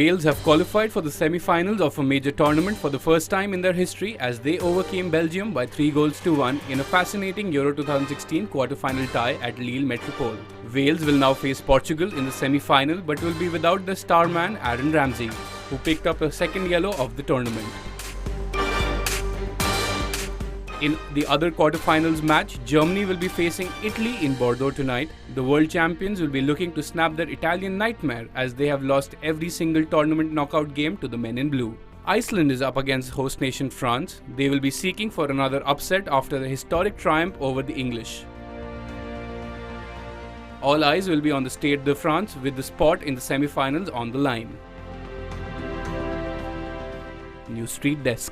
Wales have qualified for the semi-finals of a major tournament for the first time in their history as they overcame Belgium by 3-1 in a fascinating Euro 2016 quarter-final tie at Lille Metropole. Wales will now face Portugal in the semi-final but will be without their star man Aaron Ramsey, who picked up a second yellow of the tournament. In the other quarterfinals match, Germany will be facing Italy in Bordeaux tonight. The world champions will be looking to snap their Italian nightmare as they have lost every single tournament knockout game to the men in blue. Iceland is up against host nation France. They will be seeking for another upset after the historic triumph over the English. All eyes will be on the Stade de France with the spot in the semi-finals on the line. News Street Desk.